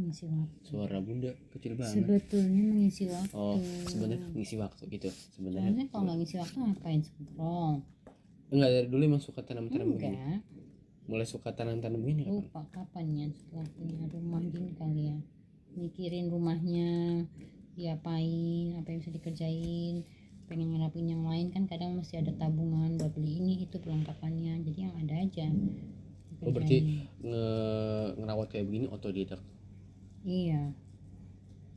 mengisi waktu. Suara bunda kecil banget. Sebetulnya mengisi waktu. Oh, sebenarnya ngisi waktu gitu sebenarnya. Soalnya kalau nggak ngisi waktu ngapain scroll? Enggak, dari dulu emang suka tanam-tanam begini. Enggak. Mulai suka tanam-tanam begini kapan? Lupa kapan ya, setelah punya rumah gini kali ya. Mikirin rumahnya diapain, apa yang bisa dikerjain, pengen ngerapin yang lain kan kadang masih ada tabungan buat beli ini itu perlengkapannya, jadi yang ada aja. Oh, berarti ngerawat kayak begini otodidak. Iya,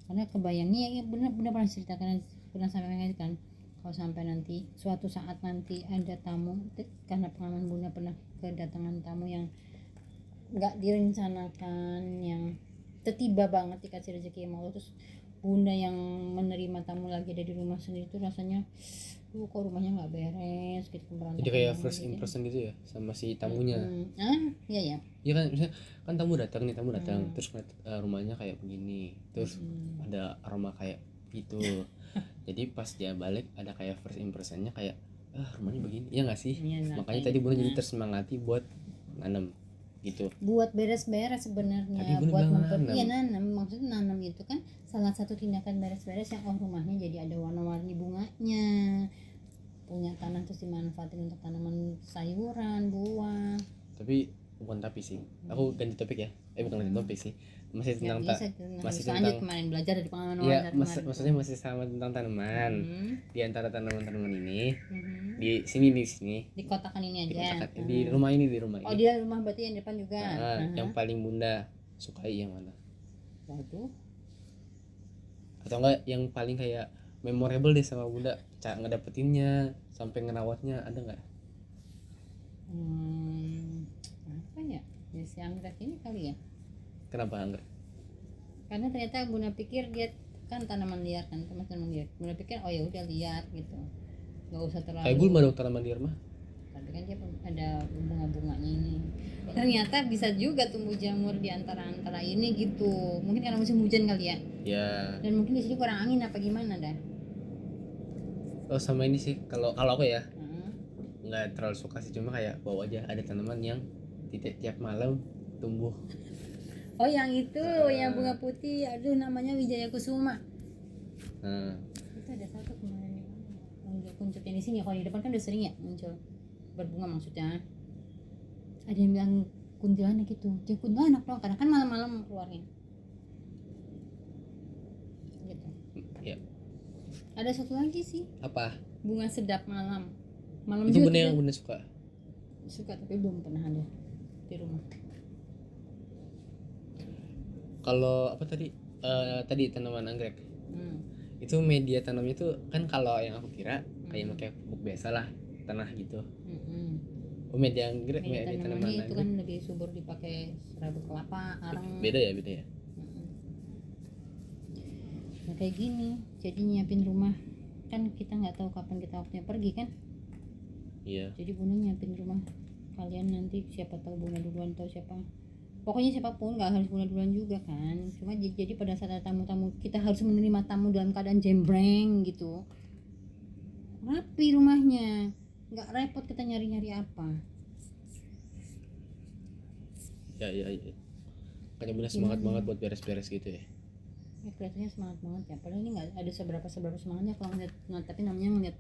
karena kebayangnya ya benar-benar pernah ceritakan, pernah sampaikan kan, kalau sampai nanti suatu saat nanti ada tamu, karena pengalaman bunda pernah kedatangan tamu yang nggak direncanakan, yang tiba-tiba banget dikasih rezeki sama Allah, terus bunda yang menerima tamu lagi dari rumah sendiri itu rasanya kok rumahnya nggak beres gitu, Jadi kayak first impression gitu ya sama si tamunya. Iya ya. Iya kan, misalnya kan tamu datang terus ngeliat rumahnya kayak begini, terus ada aroma kayak gitu. Jadi pas dia balik ada kayak first impressionnya kayak rumahnya begini, ya nggak sih? Ya, Makanya tadi bunda jadi tersemangati buat nanam gitu. Buat beres-beres sebenarnya, buat nanam. Maksudnya nanam itu kan salah satu tindakan beres-beres yang rumahnya jadi ada warna-warni bunganya, punya tanah terus dimanfaatin untuk tanaman sayuran, buah. Bukan tapi sih, aku ganti topik ya, bukan ganti topik sih, masih tentang masih tentang kemarin belajar dari pengalaman ya, maksudnya masih sama tentang tanaman. Di antara tanaman-tanaman ini di sini di kotakan ini aja, di rumah ini. Oh, di rumah berarti yang depan juga. Yang paling bunda sukai yang mana? Waduh. Atau enggak yang paling kayak memorable deh sama bunda, cara ngedapetinnya sampai ngerawatnya, ada nggak? Apa ya? Ya si anggrek ini kali ya. Kenapa anggrek? Karena ternyata bunda pikir dia kan tanaman liar kan, teman-teman liar. Bunda pikir oh ya udah liar gitu, nggak usah terlalu. Kayak gulma dong tanaman liar mah. Tapi kan dia ada bunga-bunganya ini. Ternyata bisa juga tumbuh jamur di antara ini gitu. Mungkin karena musim hujan kali ya. Ya. Dan mungkin di sini kurang angin apa gimana dah. Oh, sama ini sih kalau aku ya. Nggak terlalu suka sih, cuma kayak bau aja ada tanaman yang tiap malam tumbuh. Oh, yang itu yang bunga putih, aduh namanya Wijaya Kusuma. Itu ada satu kemarin yang kuncup yang di sini, kalau di depan kan udah sering ya muncul berbunga maksudnya. Ada yang bilang kuntilanak gitu, dia kuntilanak loh, karena kan malam-malam keluarnya. Gitu. Ya. Ada satu lagi sih. Apa? Bunga sedap malam. Itu bunda yang bunda suka. Suka tapi belum pernah ada di rumah. Kalau apa tadi? Tadi tanaman anggrek. Itu media tanamnya itu kan kalau yang aku kira kayak pakai pupuk biasa lah, tanah gitu. Oh, media anggrek, media tanaman itu anggrek kan lebih subur dipakai serabut kelapa, arang. Beda ya. Nah, kayak gini, jadi nyiapin rumah kan kita nggak tahu kapan kita waktunya pergi kan. Iya. Jadi bunda nyiapin rumah kalian nanti, siapa tahu bunda duluan atau siapa. Pokoknya siapapun, nggak harus bunda duluan juga kan. Cuma jadi pada saat ada tamu-tamu kita harus menerima tamu dalam keadaan jembreng gitu. Rapi rumahnya, nggak repot kita nyari-nyari apa. Ya. Kayaknya bunda semangat banget buat beres-beres gitu ya. Ya kelihatannya semangat banget ya. Padahal ini nggak ada seberapa semangatnya kalau ngeliat, tapi namanya ngeliat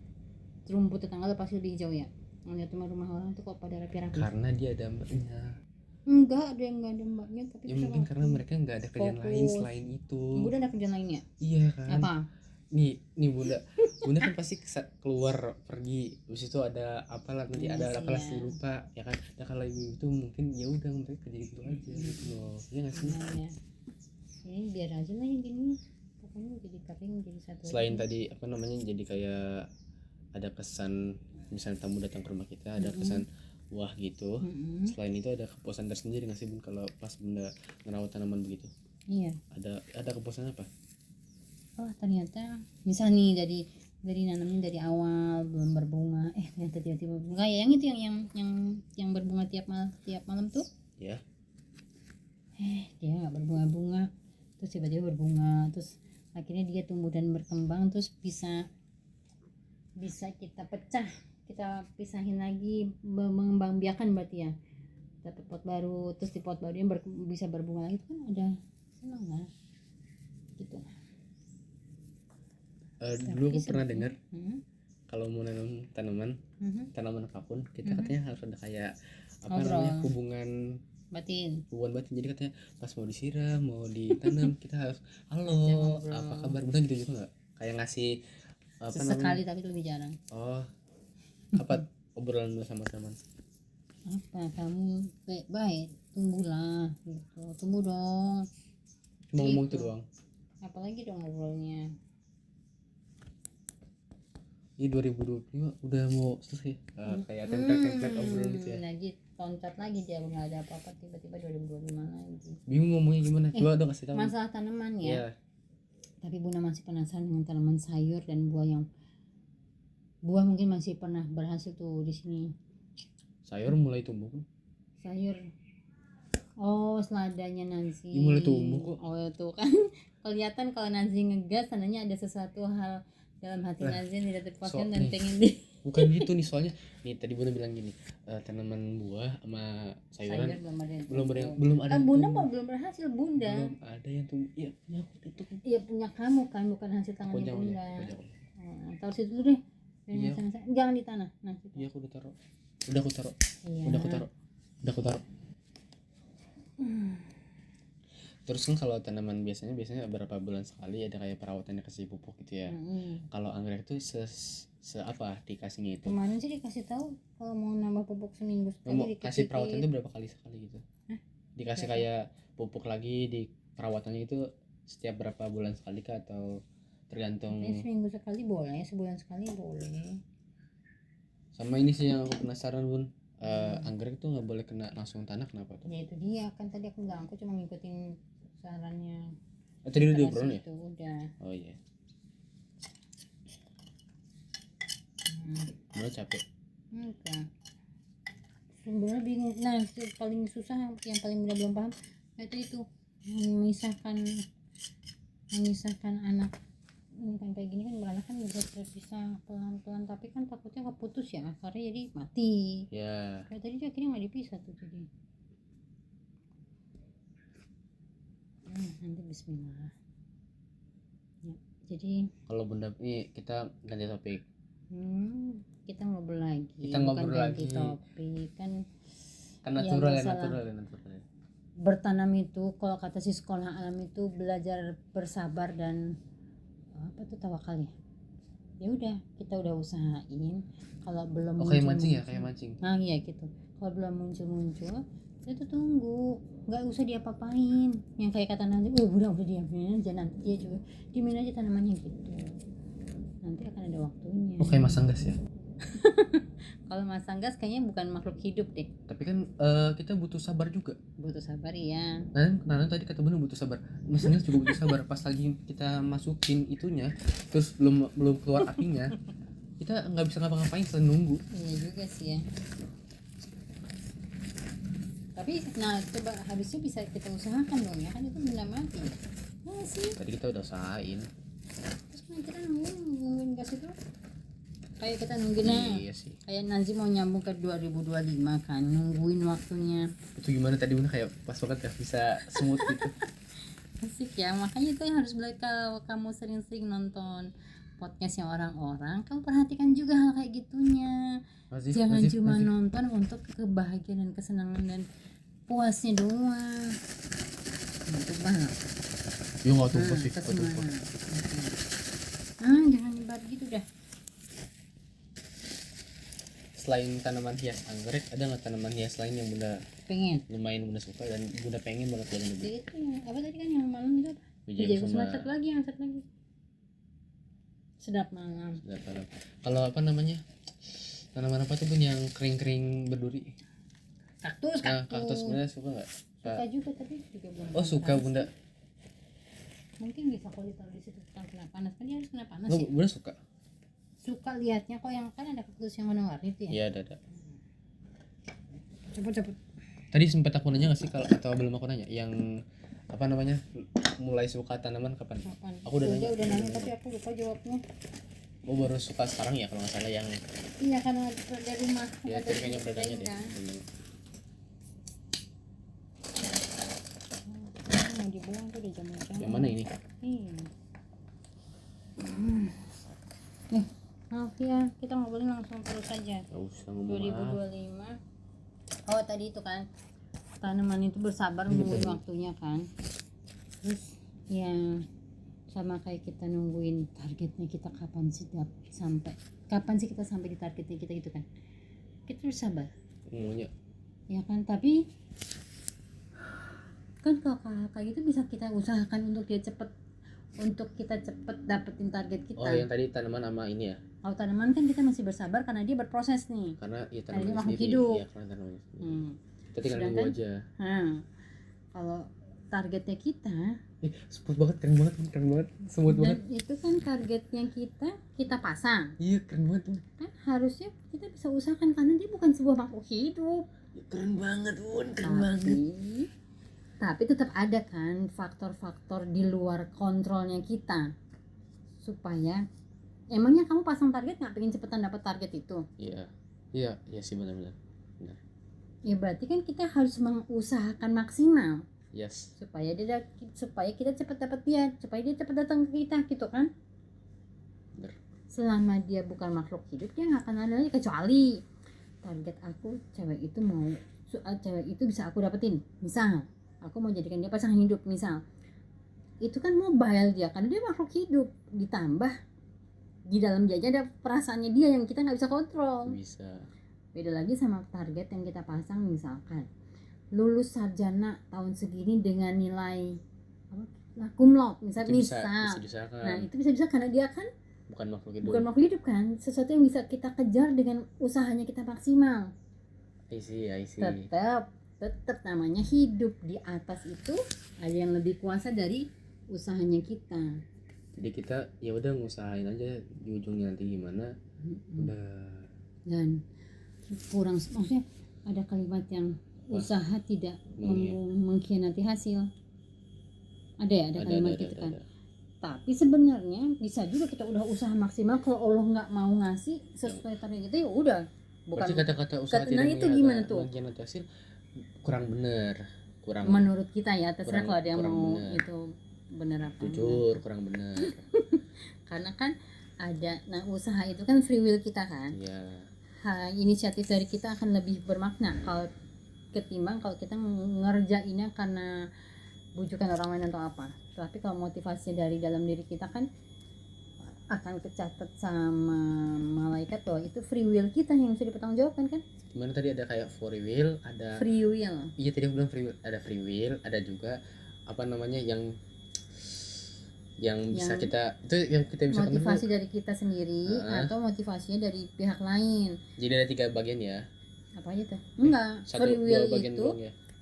rumput tetangga pasti lebih hijau ya. Ngeliat rumah orang tuh kok pada rapi-rapi. Karena dia ada mbaknya. Enggak ada yang nggak ada mbaknya, tapi ya mungkin karena mereka nggak ada kerjaan lain selain itu. Bunda ada kerjaan lainnya? Iya kan. Apa? Nih bunda kan pasti keluar pergi, terus itu ada apalah nanti ada apalah sih lupa ya kan. Nah kalau ibu itu mungkin ya udah mereka kerja gitu aja gitu loh, ya nggak sih? Ya. Ini biar aja lah yang gini, pokoknya jadi kering jadi satu. Selain tadi apa namanya, jadi kayak ada kesan misalnya tamu datang ke rumah kita ada kesan wah gitu. Selain itu ada kepuasan tersendiri nggak sih bun kalau pas bunda ngerawat tanaman begitu? Iya. Ada kepuasan apa? Oh ternyata misal nih dari nanamnya dari awal belum berbunga, ternyata tiba-tiba bunga ya, yang itu yang berbunga tiap malam tuh ya. Dia nggak berbunga-bunga, terus tiba-tiba berbunga, terus akhirnya dia tumbuh dan berkembang, terus bisa kita pecah, kita pisahin lagi, mengembangbiakan berarti ya, dapat pot baru, terus di pot baru yang bisa berbunga lagi kan, ada senang lah. dulu aku pernah sebetulnya- dengar Hmm, kalau mau nanam tanaman apapun kita katanya harus ada kayak apa Ngobrol. namanya hubungan batin. batin. Jadi katanya pas mau disiram mau ditanam kita harus halo ngobrol. apa kabar, benar gitu juga nggak kayak ngasih apa Sesekali namanya tapi lebih jarang. oh apa obrolan lu sama teman. Apa kamu baik tumbuhlah gitu, tumbuh dong. Cuma ngomong Gitu. itu doang. Apalagi dong ngobrolnya. Ini 2025 udah mau selesai. Kayak template obrolan gitu ya. Lagi loncat lagi dia nggak ada apa-apa tiba-tiba 2025 lagi. Bingung ngomongnya gimana? Coba dong kasih tahu. Masalah tanaman ya. Iya. Tapi Bunda masih penasaran dengan tanaman sayur dan buah mungkin masih pernah berhasil tuh di sini. Sayur mulai tumbuh kan? Sayur. Oh, seladanya Nancy. Dia mulai tumbuh kok. Oh, tuh kan kelihatan kalau Nancy ngegas tandanya ada sesuatu hal dalam hati Nancy yang tidak terpuaskan dan nih. pengen Bukan gitu nih soalnya. Nih tadi Bunda bilang gini, tanaman buah sama sayuran sayur belum ada yang belum ada yang Bunda tumbuh. kok belum berhasil Bunda. Belum ada yang tumbuh. Iya, punya aku itu kan. Iya punya kamu kan, bukan hasil Aku tangannya jauh Bunda. ya. Taruh situ dulu deh. Iya. Jangan di tanah. Nah, situ. Iya, aku udah taruh. Udah aku taruh. Iya. Udah aku taruh. Terus kan kalau tanaman biasanya berapa bulan sekali ada kayak perawatannya, kasih pupuk gitu ya. Kalau anggrek tuh apa dikasihnya itu? Kemarin sih dikasih tahu kalau mau nambah pupuk seminggu sekali Mau dikit-dikit. kasih perawatan itu berapa kali sekali gitu? Dikasih Berapa? kayak pupuk lagi di perawatannya itu setiap berapa bulan sekali kah atau tergantung? Seminggu sekali boleh, sebulan sekali boleh. Sama ini sih yang aku penasaran Bun. Anggrek tuh nggak boleh kena langsung tanah, kenapa tuh? Ya itu dia kan tadi aku bilang aku cuma ngikutin sarannya. Tadi udah Pada diobrolin ya? situ, udah. Oh iya. Mulai capek. Enggak. Sebenarnya bingung. Nah, paling susah yang paling mudah belum paham itu memisahkan anak. Ini kan kayak gini kan beranak kan bisa terpisah pelan-pelan tapi kan takutnya keputus ya akarnya jadi mati. Ya. Kayak tadi akhirnya nggak dipisah tuh jadi. Nanti Bismillah. Ya, jadi Kalau Bunda ini kita ganti topik. kita ngobrol lagi. Kita bukan ngobrol ganti lagi. topik kan. Natural ya, masalah natural. Bertanam itu kalau kata si sekolah alam itu belajar bersabar dan apa tuh tawakal ya. Ya udah kita udah usahain kalau belum kayak mancing ya, kayak mancing. Nah iya gitu. Kalau belum muncul kita tuh tunggu, nggak usah diapa-apain. Yang kayak kata nanti, udah diamin aja, nanti dia juga diamin aja tanamannya gitu. Nanti akan ada waktunya. Kayak masang gas ya. Kalau masang gas kayaknya bukan makhluk hidup deh. Tapi kan kita butuh sabar juga. Butuh sabar ya. Nah, tadi kata Bunda butuh sabar. Masang gas juga butuh sabar. Pas lagi kita masukin itunya, terus belum keluar apinya, kita nggak bisa ngapa-ngapain selain nunggu. Iya juga sih ya. Tapi nah coba habisnya bisa kita usahakan dong ya kan itu benda mati. Nah sih. Tadi kita udah usahain. Terus kan kita nungguin gas itu. Kayak kita nungguin Iya sih. kayak Nancy mau nyambung ke 2025 kan nungguin waktunya. Itu gimana tadi Bunda kayak pas banget ya bisa smooth gitu. Asik ya, makanya itu yang harus belajar kalau kamu sering-sering nonton podcastnya orang-orang, kamu perhatikan juga hal kayak gitunya. Jangan cuma nonton untuk kebahagiaan dan kesenangan dan puasnya doang. Itu banget. Yo nggak tumpah sih. Kesemangat. Jangan nyebar gitu dah. Selain tanaman hias anggrek, ada nggak tanaman hias lain yang Bunda Pengen. lumayan Bunda suka dan Bunda pengen banget lagi Jadi itu yang apa tadi kan yang malam itu apa? Wijaya Kusuma. Satu lagi. Sedap malam. Kalau apa namanya? Tanaman apa tuh Bun yang kering-kering berduri? Kaktus. Nah, kaktus Bunda suka nggak? Suka juga tapi juga belum. Oh suka panas. Bunda. Mungkin bisa kalau ditaruh di situ kena panas kan dia harus kena panas ya. Bunda suka? Suka liatnya kok yang kan ada kaktus yang warna-warni itu ya. Iya ada. Cepet. Tadi sempat aku nanya nggak sih kalau atau belum aku nanya yang apa namanya mulai suka tanaman kapan? Aku udah nanya tapi aku lupa jawabnya. Baru suka sekarang ya kalau nggak salah yang Iya karena ada rumah. ya ada tadi kayaknya bedanya deh. kan. Mau dibuang tuh udah jam-jam. Yang mana ini? Iya. aja. Nggak usah ngomong maaf. 2025. Oh tadi itu kan tanaman itu bersabar menunggu waktunya kan. Terus ya sama kayak kita nungguin targetnya kita kapan sih kita sampai di targetnya kita gitu kan. Kita harus sabar. Ngomongnya Ya kan, tapi kan kalau kayak gitu bisa kita usahakan untuk kita cepet dapetin target kita. oh yang tadi tanaman sama ini ya, Kalau tanaman kan kita masih bersabar karena dia berproses nih. karena ya Karena dia tanaman makhluk sendiri hidup. ya, karena tanaman sendiri kita tinggal nunggu Sedangkan, aja. Kalau targetnya kita Smooth banget, keren banget, smooth dan banget. itu kan target yang kita pasang. Iya keren banget tuh. Kan harusnya kita bisa usahakan karena dia bukan sebuah makhluk hidup. Ya, keren banget Bun, keren banget. Tapi tetap ada kan faktor-faktor di luar kontrolnya kita. Supaya emangnya kamu pasang target nggak pengen cepetan dapat target itu? Iya sih benar. Ya berarti kan kita harus mengusahakan maksimal. Yes. Supaya kita cepat dapat dia, supaya dia cepat datang ke kita gitu kan. Bener. Selama dia bukan makhluk hidup dia nggak akan ada lagi, kecuali target aku cewek itu bisa aku dapetin. Misal aku mau jadikan dia pasangan hidup, misal itu kan mobile dia karena dia makhluk hidup, ditambah di dalam dia aja ada perasaannya dia yang kita nggak bisa kontrol. Bisa. Beda lagi sama target yang kita pasang, misalkan lulus sarjana tahun segini dengan nilai cum laude misal. Bisa Nah itu bisa karena dia kan bukan makhluk hidup kan, sesuatu yang bisa kita kejar dengan usahanya kita maksimal. I see. Tetap namanya hidup. Di atas itu ada yang lebih kuasa dari usahanya kita. Jadi kita ya udah ngusahain aja, di ujungnya nanti gimana udah. Dan kurang, maksudnya ada kalimat yang usaha tidak mengkhianati hasil. Ada kalimat gitu kan. Tapi sebenarnya bisa juga kita udah usaha maksimal, kalau Allah nggak mau ngasih sesuai target itu ya udah. Bukan kata-kata usaha nah itu gimana tuh? mengkhianati hasil kurang bener. Menurut kita ya, terserah kalau ada yang mau bener. itu bener apa jujur enggak. Kurang bener. Karena kan ada, nah usaha itu kan free will kita kan. Iya. Inisiatif dari kita akan lebih bermakna kalau ketimbang kalau kita ngerjainnya karena bujukan orang lain atau apa. Tapi kalau motivasinya dari dalam diri kita kan akan kecatat sama malaikat bahwa itu free will kita yang bisa dipertanggungjawabkan kan. Gimana tadi ada kayak free will, ada free will. Iya tadi aku bilang free will, ada juga apa namanya yang bisa kita itu yang kita bisa motivasi dari kita sendiri atau motivasinya dari pihak lain. Jadi ada 3 bagian ya. Apa aja tuh? Enggak.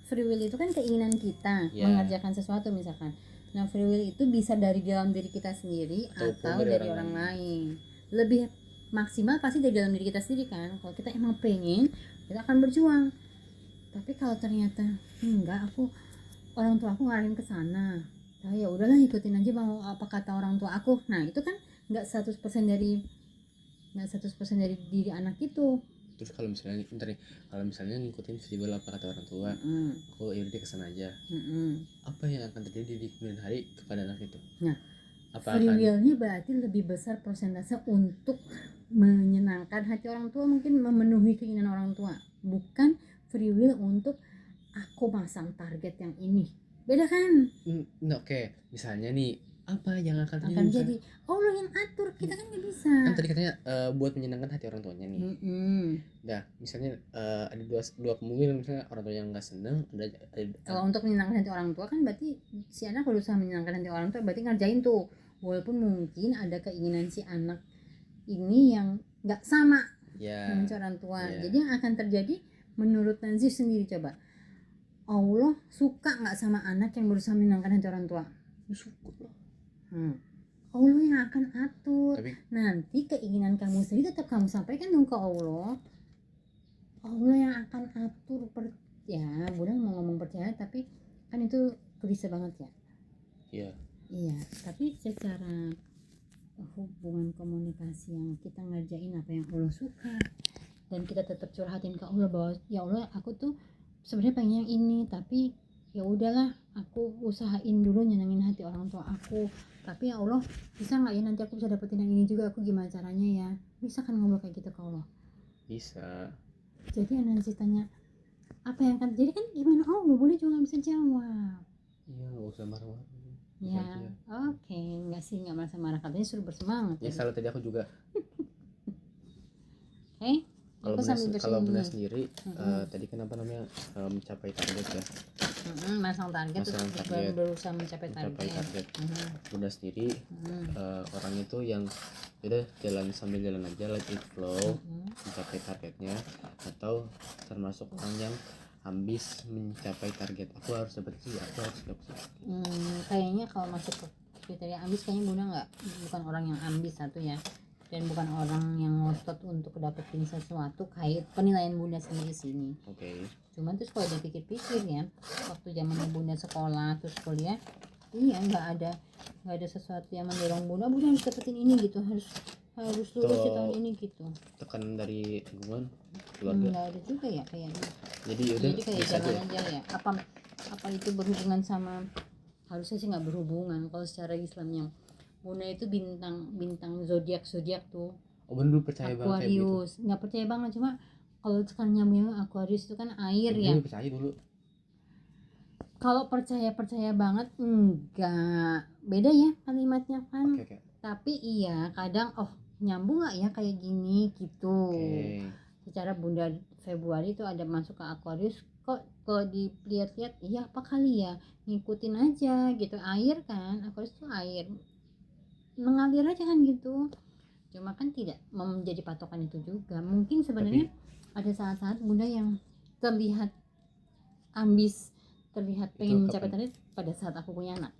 Free will itu kan keinginan kita mengerjakan sesuatu misalkan. Nah free will itu bisa dari dalam diri kita sendiri atau dari orang lain. Lebih maksimal pasti dari dalam diri kita sendiri kan. Kalau kita emang pengen, kita akan berjuang. Tapi kalau ternyata enggak, orang tua aku ngarahin ke sana, nah ya udahlah ikutin aja mau apa kata orang tua aku. Nah itu kan nggak 100% dari diri anak itu. Terus kalau misalnya ngikutin free will apa kata orang tua, aku ya udah kesana aja. Apa yang akan terjadi di kemudian hari kepada anak itu? Nah, free will-nya berarti lebih besar persentase untuk menyenangkan hati orang tua, mungkin memenuhi keinginan orang tua. Bukan free will untuk aku masang target yang ini. Beda kan? Oke. Misalnya nih, apa yang akan jadi Allah yang atur, kita kan nggak bisa. Kan tadi katanya buat menyenangkan hati orang tuanya nih. Nah, misalnya ada dua kemungkinan, misalnya orang tua yang nggak seneng, kalau untuk menyenangkan hati orang tua kan berarti si anak berusaha menyenangkan hati orang tua, berarti ngerjain tuh. Walaupun mungkin ada keinginan si anak ini yang nggak sama dengan orang tua. Jadi yang akan terjadi menurut Nazif sendiri, coba, Allah suka nggak sama anak yang berusaha menyenangkan hati orang tua? Suka. Allah yang akan atur. Tapi nanti keinginan kamu sendiri tetap kamu sampaikan dong ke Allah. Allah yang akan atur. Budak mau ngomong percaya, tapi kan itu klise banget ya. Iya, tapi secara hubungan komunikasi yang kita ngerjain apa yang Allah suka, dan kita tetap curhatin ke Allah bahwa ya Allah, aku tuh sebenarnya pengen yang ini, tapi ya udahlah, aku usahain dulu nyenengin hati orang tua aku. Tapi ya Allah, bisa nggak ya nanti aku bisa dapetin yang ini juga, aku gimana caranya ya? Bisa kan ngobrol kayak gitu ke Allah. Bisa. Jadi Anansi tanya apa yang akan terjadi, kan gimana, oh nggak boleh juga nggak bisa jawab. Iya, nggak usah marah-marah. Ya, oke, nggak sih, nggak merasa marah, katanya suruh bersemangat. Ya selalu tadi aku juga. Kalau Bunda sendiri tadi kan apa namanya, mencapai target ya. Masang target, berusaha mencapai target. Bunda sendiri orang itu yang udah jalan sambil jalan aja, let it flow, mencapai targetnya, atau termasuk orang yang ambis mencapai target, aku harus dapat sih, aku harus dapat sih. Kayaknya kalau masuk ke kriteria ambis, kayaknya Bunda bukan orang yang ambis satu ya, dan bukan orang yang ngotot untuk dapetin sesuatu kayak penilaian Bunda sendiri sini. Oke. Cuman terus kalau dipikir-pikir ya, waktu zaman Bunda sekolah terus kuliah, iya nggak ada sesuatu yang mendorong Bunda harus dapetin ini gitu, harus lulus di tahun ini gitu. Tekanan dari lingkungan keluarga nggak ada juga ya kayaknya. Jadi udah kayak jalan aja ya. Apa itu berhubungan sama, harusnya sih nggak berhubungan kalau secara Islam yang Bunda itu bintang zodiak tuh. Oh Bunda dulu percaya banget kayak gitu? Aquarius, nggak percaya banget, cuma kalau sekarang nyambung Aquarius itu kan air ya. Dulu percaya dulu. Kalau percaya banget enggak, beda ya kalimatnya kan. Okay. Tapi iya kadang nyambung nggak ya kayak gini gitu. Secara Bunda Februari itu ada masuk ke Aquarius, kok kalau dilihat-lihat iya apa kali ya, ngikutin aja gitu, air kan, Aquarius itu air, mengalir aja kan gitu. Cuma kan tidak menjadi patokan itu juga. Mungkin sebenarnya ada saat-saat Bunda yang terlihat ambis, terlihat pengen mencapai target pada saat aku punya anak.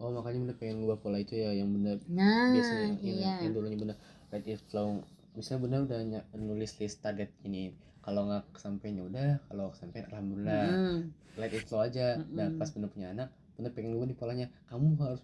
Oh makanya Bunda pengen ngubah pola itu ya, yang Bunda biasanya yang dulunya Bunda let it flow. Misalnya Bunda udah nulis list target ini, kalau nggak kesampaian udah, kalau kesampaian alhamdulillah, let it flow aja. Dan pas Bunda punya anak, Bunda pengen ngubah di polanya, kamu harus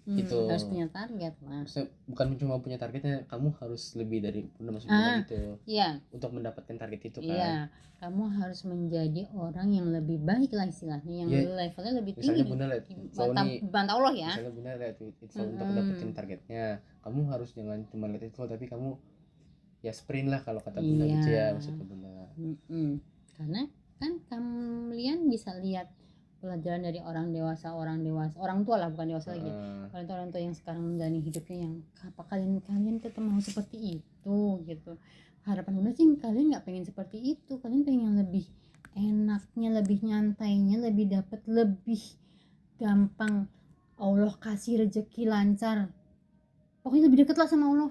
gitu, harus punya target lah. Maksudnya bukan cuma punya targetnya, kamu harus lebih dari Bunda, maksudnya gitu. Iya. Untuk mendapatkan target itu kan. Iya, kamu harus menjadi orang yang lebih baik lah istilahnya, yang levelnya lebih tinggi. Misalnya Bunda let it flow nih, bantu Allah ya. Misalnya Bunda let it flow untuk dapetin targetnya, kamu harus jangan cuma let it flow, tapi kamu ya sprint lah kalau kata Bunda gitu ya, maksudnya Bunda. Karena kan kalian bisa lihat pelajaran dari orang tua lah, bukan dewasa lagi, orang tua yang sekarang menjalani hidupnya, yang apa kalian tetap mau seperti itu gitu. Harapan Bunda sih kalian nggak pengen seperti itu, kalian pengen yang lebih enaknya, lebih nyantainya, lebih dapat, lebih gampang, Allah kasih rezeki lancar, pokoknya lebih dekat lah sama Allah.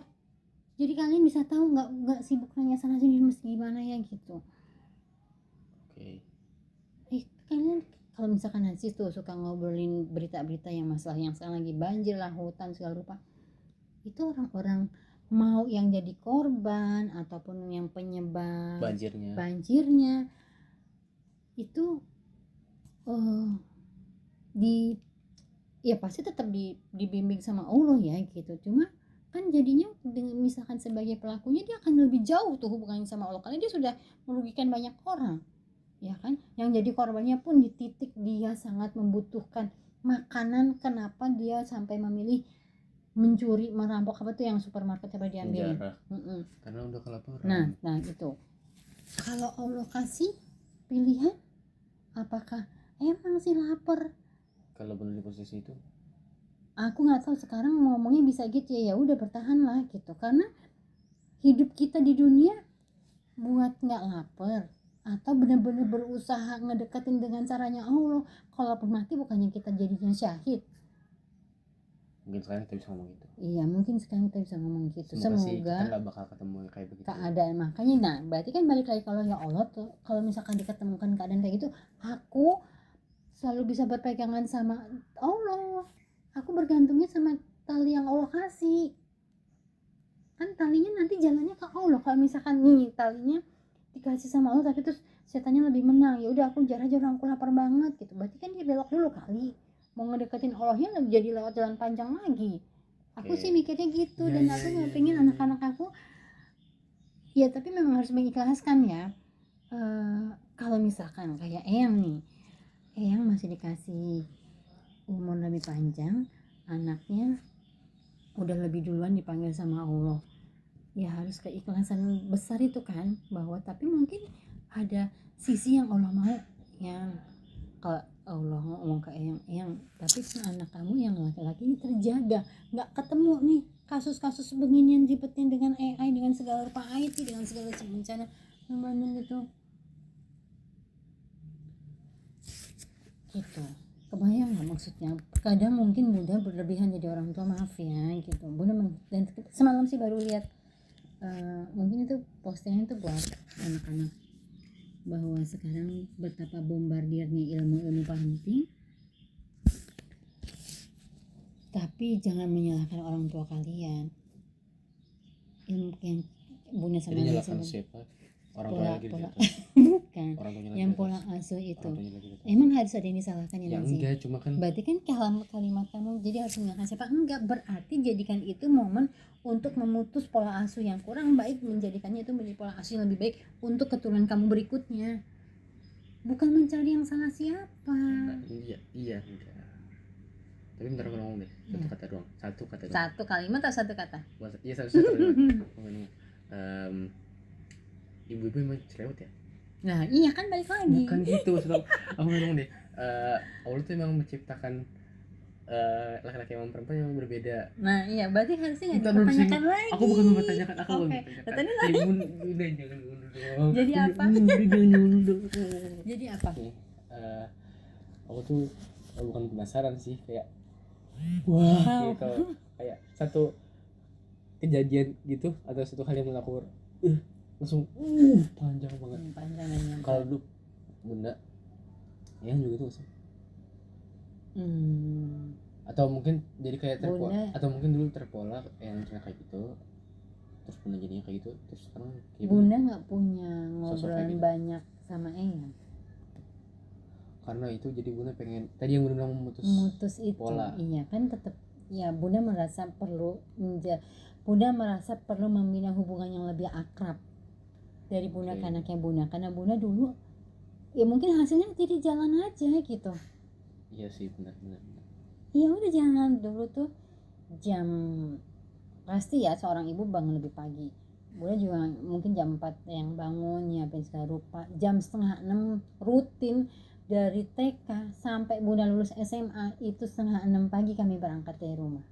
Jadi kalian bisa tahu nggak sibuk nanya sana sini mesti gimana ya gitu. Kalian kalau misalkan Hansi tuh suka ngobrolin berita-berita yang masalah yang sekarang lagi banjir lah, hutan segala rupa, itu orang-orang mau yang jadi korban ataupun yang penyebab banjirnya itu ya pasti tetap dibimbing sama Allah ya gitu. Cuma kan jadinya dengan misalkan sebagai pelakunya dia akan lebih jauh tuh hubungannya sama Allah, karena dia sudah merugikan banyak orang ya kan. Yang jadi korbannya pun di titik dia sangat membutuhkan makanan, kenapa dia sampai memilih mencuri, merampok apa tuh yang supermarket coba diambilin. Karena udah kelaparan. Nah itu kalau Allah kasih pilihan, apakah emang sih lapar? Kalau benar di posisi itu aku nggak tahu sekarang ngomongnya bisa gitu ya udah bertahan lah gitu, karena hidup kita di dunia buat nggak lapar atau benar-benar berusaha ngedekatin dengan caranya Allah. Kalaupun mati bukannya kita jadinya syahid. Mungkin sekarang kita bisa ngomong gitu. Iya mungkin sekarang kita bisa ngomong gitu. Semoga kita nggak bakal ketemu kayak begitu keadaan. Makanya berarti kan balik lagi, kalau ya Allah tuh kalau misalkan diketemukan keadaan kayak gitu, aku selalu bisa berpegangan sama Allah. Aku bergantungnya sama tali yang Allah kasih. Kan talinya nanti jalannya ke Allah. Kalau misalkan nih talinya dikasih sama Allah tapi terus setannya lebih menang, ya udah aku jarang aku lapar banget gitu, berarti kan dia belok dulu kali, mau ngedeketin Allahnya lebih jadi lewat jalan panjang lagi. Aku sih mikirnya gitu. Dan aku nggak pengen anak-anak aku ya, tapi memang harus mengikhlaskan ya. Kalau misalkan kayak Eyang masih dikasih umur lebih panjang, anaknya udah lebih duluan dipanggil sama Allah, ya harus keikhlasan besar itu kan, bahwa tapi mungkin ada sisi yang Allah mau, yang kalau Allah ngomong ke yang tapi anak kamu yang laki-laki ini terjaga, nggak ketemu nih kasus-kasus beginian ribetnya dengan AI, dengan segala rupa IT, dengan segala bencana Bandung gitu. Kebayang nggak maksudnya? Kadang mungkin Bunda berlebihan jadi orang tua, maaf ya gitu. Bunda dan semalam sih baru lihat, mungkin itu postingan itu buat anak-anak, bahwa sekarang betapa bombardirnya ilmu penting, tapi jangan menyalahkan orang tua kalian. Ilmu yang Bunda sama Jadi nyalakan siapa? Orang tua lagi pola bukan. Orang yang pola asuh itu emang harus ada yang disalahkan ya Nancy? Enggak, cuma kan berarti kan kalimat kamu jadi harus menyalahkan siapa? Enggak, berarti jadikan itu momen untuk memutus pola asuh yang kurang baik, menjadikannya itu menjadi pola asuh yang lebih baik untuk keturunan kamu berikutnya, bukan mencari yang salah siapa. Iya enggak. Tapi bentar aku ngomong deh, satu kata doang. Satu kalimat atau satu kata? Iya, satu kalimat. Ibu-ibu emang cerewet ya? Nah iya kan, balik lagi. Bukan gitu, aku ngomong deh. Allah tuh emang menciptakan laki-laki sama perempuan yang berbeda. Nah iya, berarti harusnya nggak dipertanyakan lagi. Aku bukan mempertanyakan, aku mempertanyakan. Udah jangan dulu dong. Jadi apa? Jadi apa? Aku tuh bukan penasaran sih, kayak wah gitu, kayak satu kejadian gitu atau satu hal yang aku langsung panjang banget. Kalau dulu Bunda yang juga tuh sih. Atau mungkin jadi kayak terpola, atau mungkin dulu terpola yang kayak gitu, terus Bunda jadinya kayak gitu, terus sekarang Bunda nggak punya ngobrolan gitu banyak sama Eyang. Karena itu jadi Bunda pengen, tadi yang Bunda bilang memutus itu pola. Iya kan, tetap ya Bunda merasa perlu membina hubungan yang lebih akrab dari Bunda ke anaknya Bunda, karena Bunda dulu ya mungkin hasilnya jadi jalan aja gitu. Iya sih, benar. Iya udah, jalan dulu tuh jam, pasti ya seorang ibu bangun lebih pagi. Bunda juga mungkin jam 4 yang bangun, nyiapin segala rupa. Jam 5:30 rutin dari TK sampai Bunda lulus SMA itu 5:30 pagi kami berangkat dari rumah.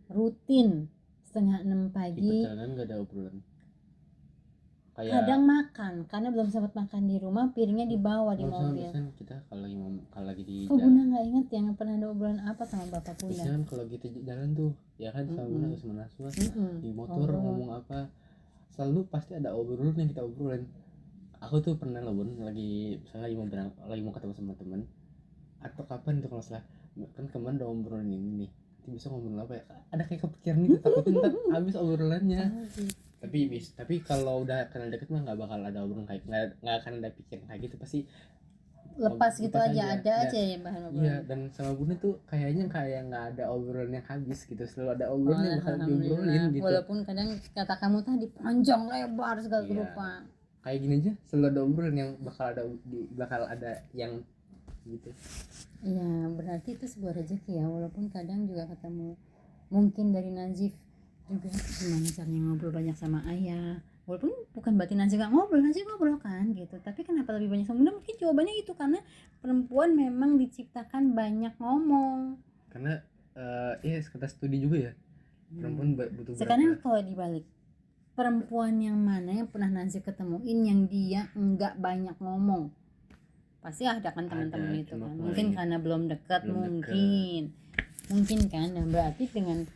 Rutin 5:30 pagi. Di perjalanan gak ada obrolan. Kadang makan, karena belum sempat makan di rumah, piringnya dibawa di mobil. Biasanya kita kalau lagi di jalan. Bunda nggak ingat yang pernah ada obrolan apa sama bapak Bunda? Biasanya kan kalau kita jalan tuh, ya kan sama Bunda sama Naswa di motor ngomong apa, selalu pasti ada obrolan yang kita obrolin. Aku tuh pernah loh Bun, lagi misalnya lagi mau ketemu sama teman, atau kapan tuh kalau salah kan kemarin udah obrolin ini nih, bisa ngobrol apa ya? Ada kayak kepikiran gitu, takutnya ntar habis obrolannya. Tapi kalau udah kenal deket mah nggak bakal ada obrolan kayak, nggak akan ada pikiran kayak gitu, pasti lepas gitu aja. Ada aja ya bahan obrolan. Iya, dan sama Bunda tuh kayaknya kayak nggak ada obrolan yang habis gitu, selalu ada obrolan yang bakal diobrolin gitu. Walaupun kadang kata kamu tadi panjang lebar segala rupa. Kayak gini aja selalu ada obrolan yang bakal ada yang gitu. Iya, berarti itu sebuah rezeki ya, walaupun kadang juga ketemu mungkin dari Nazif juga gimana caranya ngobrol banyak sama ayah, walaupun bukan berarti Nazif gak ngobrol, Nazif ngobrol kan gitu, tapi kenapa lebih banyak sama Bunda? Mungkin jawabannya itu karena perempuan memang diciptakan banyak ngomong, karena ya kata studi juga ya, perempuan butuh sekarang kalau dibalik, perempuan yang mana yang pernah Nazif ketemuin yang dia enggak banyak ngomong? Pasti ada kan teman-teman itu kan, mungkin karena belum dekat, mungkin kan. Dan berarti dengan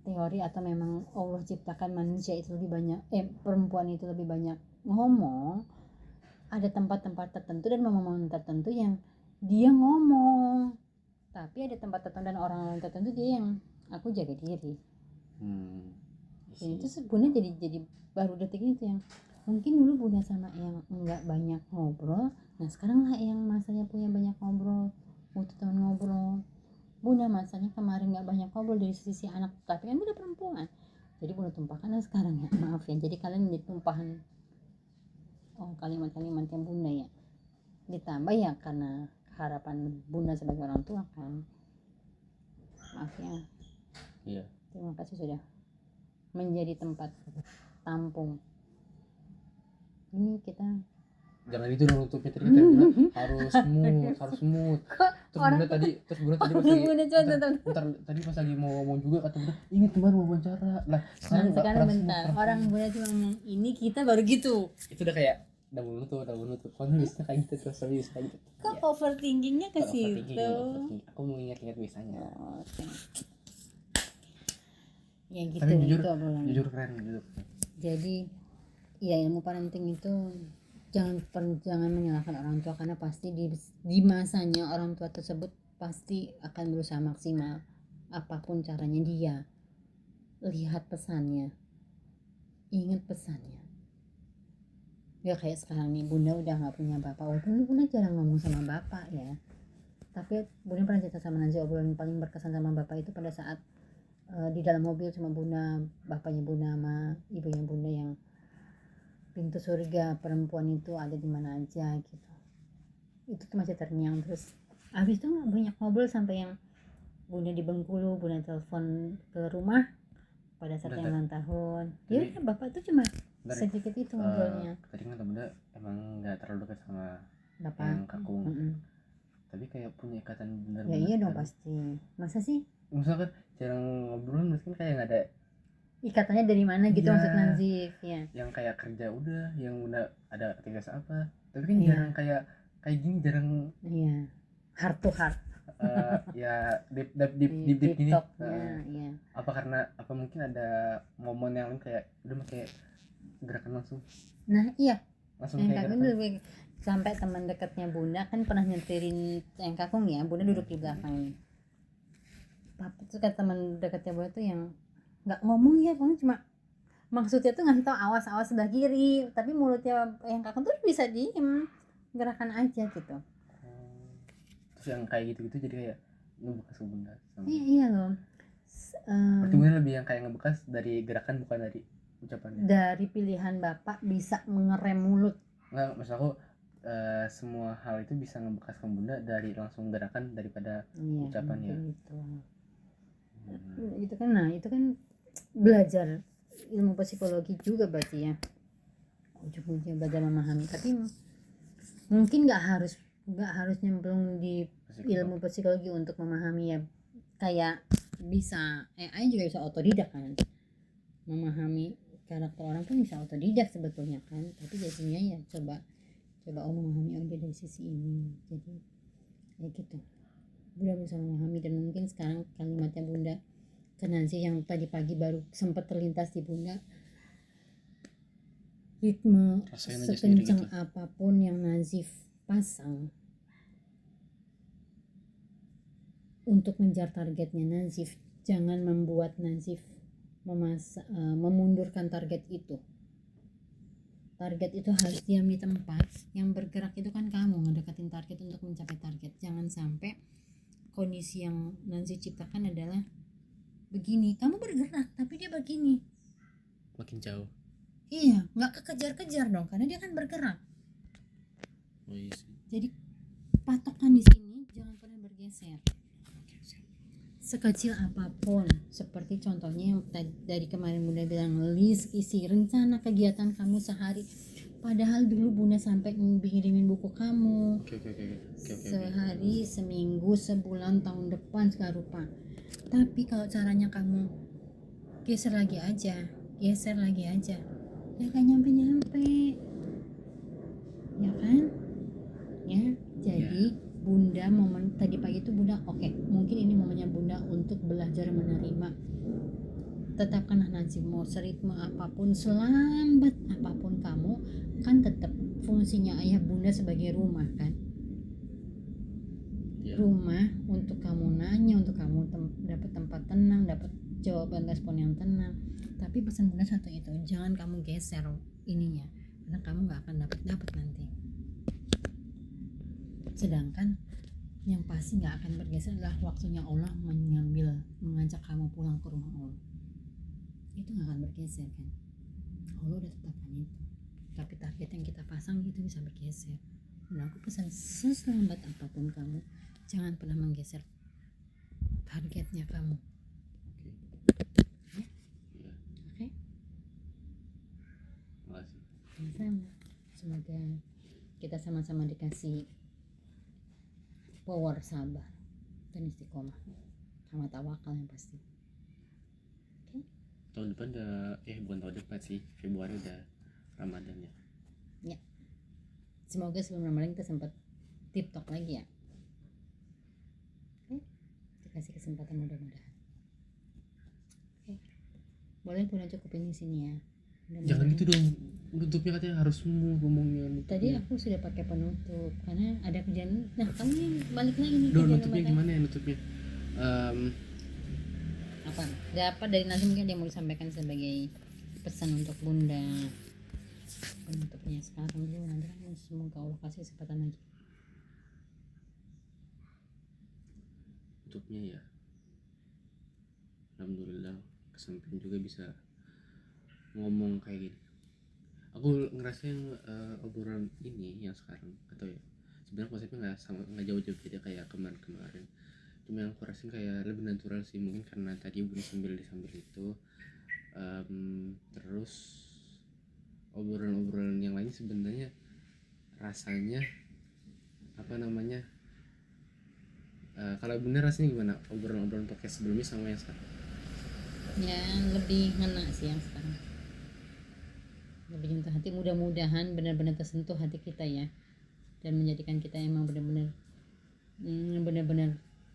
teori atau memang Allah ciptakan manusia itu lebih banyak, perempuan itu lebih banyak ngomong, ada tempat-tempat tertentu dan momen-momen tertentu yang dia ngomong, tapi ada tempat tertentu dan orang-orang tertentu dia yang aku jaga diri. Itu Bunda jadi baru detik itu yang mungkin dulu Bunda sama yang enggak banyak ngobrol, nah sekarang lah yang masanya punya banyak ngobrol, butuh teman ngobrol. Bunda masanya kemarin nggak banyak ngobrol dari sisi anak, tapi kan Bunda perempuan, jadi Bunda tumpahkan sekarang ya, maaf ya, jadi kalian menjadi tumpahan kalimat-kalimat yang Bunda ya, ditambah ya karena harapan Bunda sebagai orang tua kan, maaf ya. Iya, terima kasih sudah menjadi tempat tampung. Ini kita Jangan itu dong nutupnya tadi kata Bunda harus smooth. Terus orang Bunda tadi pas lagi Bunda coba ntar tadi pas lagi mau ngomong juga kata Bunda ingat kemarin mau wawancara lah sekarang sekarang bentar orang Bunda cuma ngomong ini kita baru gitu. itu udah kayak udah menutup kan bisa kayak gitu terus bisa kayak gitu Kok overthinkingnya ke situ? aku mau ingat biasanya. Oke. Ya gitu. Tapi jujur itu obrolannya. jujur keren. Jadi ya ilmu parenting itu jangan menyalahkan orang tua karena pasti di masanya orang tua tersebut pasti akan berusaha maksimal apapun caranya. Dia lihat pesannya, ingat pesannya. Ya kayak sekarang nih Bunda udah nggak punya bapak, walaupun Bunda jarang ngomong sama bapak ya, tapi Bunda pernah cerita sama Nancy obrolan paling berkesan sama bapak itu pada saat di dalam mobil cuma Bunda, bapaknya Bunda sama ibunya Bunda yang pintu surga perempuan itu ada di mana aja gitu. Itu tuh masih terngiang. Terus habis itu banyak ngobrol sampai yang Bunda di Bengkulu, Bunda telepon ke rumah pada saat yang ulang tahun. Ya bapak tuh cuma sedikit itu ngobrolnya. Tadi kan Bunda emang nggak terlalu dekat sama bapak yang kakung. Tapi kayak punya ikatan benar-benar. Ya iya dong pasti. Masa sih? Misalkan jarang ngobrol mungkin kayak nggak ada ikatannya dari mana gitu maksud Nazif ya. Yang kayak kerja udah, yang udah ada tugas apa. Tapi kan jarang kayak gini jarang. Iya. Heart to heart. Ya deep gini. Iya. Apa karena apa mungkin ada momen yang lain kayak udah kayak gerakan langsung. Nah iya. Langsung kayak gerakan. Sampai teman dekatnya Bunda kan pernah nyetirin yang kakung ya, Bunda duduk di belakang. Papa tuh kata teman dekatnya Bunda tuh yang nggak ngomong ya, kamu cuma maksudnya tuh ngasih tau awas sebelah kiri, tapi mulutnya yang kakung tuh bisa diem, gerakan aja gitu. Terus yang kayak gitu jadi kayak ngebekas ke Bunda. Iya loh. Berarti Bunda lebih yang kayak ngebekas dari gerakan bukan dari ucapannya. Dari pilihan bapak bisa mengerem mulut. Nggak, maksud aku semua hal itu bisa ngebekas ke Bunda dari langsung gerakan daripada ucapannya. Gitu. Itu kan belajar ilmu psikologi juga berarti ya, ujung-ujungnya belajar memahami. Tapi mungkin nggak harus nyemplung di ilmu psikologi untuk memahami ya, kayak bisa AI juga bisa otodidak kan, memahami karakter orang pun bisa otodidak sebetulnya kan. Tapi jadinya ya coba memahami dia dari sisi ini. Jadi ya gitu, Bunda berusaha memahami. Dan mungkin sekarang kalimatnya Bunda ke Nancy yang tadi pagi baru sempat terlintas di Bunda, ritme sekencang gitu. Apapun yang Nazif pasang untuk mengejar targetnya Nazif, jangan membuat Nazif memundurkan target itu. Target itu harus diam di tempat, yang bergerak itu kan kamu ngedekatin target untuk mencapai target. Jangan sampai kondisi yang Nancy ciptakan adalah begini, kamu bergerak tapi dia begini, makin jauh. Iya, nggak kekejar-kejar dong, karena dia kan bergerak. Oh iya sih. Jadi patokan di sini jangan pernah bergeser. Sekecil apapun, seperti contohnya yang dari kemarin Bunda bilang, list isi rencana kegiatan kamu sehari. Padahal dulu Bunda sampai ngirimin buku kamu. Sehari, seminggu, sebulan, tahun depan segala rupa. Tapi kalau caranya kamu geser lagi aja, ya kan nyampe ya kan ya. Jadi Bunda momen tadi pagi itu Bunda mungkin ini momennya Bunda untuk belajar menerima. Tetapkanlah Nancy mau seritme apapun, selambat apapun kamu kan tetap fungsinya ayah Bunda sebagai rumah kan, rumah untuk kamu nanya, untuk kamu dapat tempat tenang, dapat jawaban respon yang tenang. Tapi pesan Bunda satu itu, jangan kamu geser ininya, karena kamu nggak akan dapat nanti. Sedangkan yang pasti nggak akan bergeser adalah waktunya Allah mengajak kamu pulang ke rumah Allah. Itu nggak akan bergeser kan, Allah udah tetapkan itu. Tapi target yang kita pasang itu bisa bergeser. Dan aku pesan selambat apapun kamu, jangan pernah menggeser targetnya kamu. Oke? sama. Semoga kita sama-sama dikasih power sabar dan istiqomah sama tawakal yang pasti. Oke? Tahun depan udah bukan tahun depan sih, Februari udah Ramadan ya. Ya. Semoga sebelum Ramadan kita sempat TikTok lagi ya. Oke? Dikasih kesempatan mudah-mudahan. Oke. Boleh pulang cukupin di sini ya. Jangan gitu dong, nutupnya katanya harus ngomongnya nutupnya. Tadi aku sudah pakai penutup karena ada kerjaan. Nah, kamu yang balik lagi nih Duh, kerjaan nutupnya apa? gimana ya nutupnya? Apa? Ada dari Nazim mungkin yang mau disampaikan sebagai pesan untuk Bunda penutupnya sekarang dulu, nanti kan semoga Allah kasih kesempatan lagi. Nutupnya ya, alhamdulillah kesampaian juga bisa ngomong kayak gini. Aku ngerasa yang obrolan ini yang sekarang atau ya sebenarnya konsepnya nggak jauh-jauh beda kayak kemarin-kemarin, cuma yang aku rasain kayak lebih natural sih, mungkin karena tadi belum sambil itu. Terus obrolan yang lain sebenarnya rasanya apa namanya, kalau bener rasanya gimana obrolan podcast sebelumnya sama yang sekarang? Ya lebih ngena sih yang sekarang, lebih nyentuh hati. Mudah-mudahan benar-benar tersentuh hati kita ya, dan menjadikan kita emang benar-benar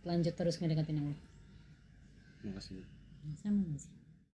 lanjut terus ngedekatin Allah. Makasih. Sama sih.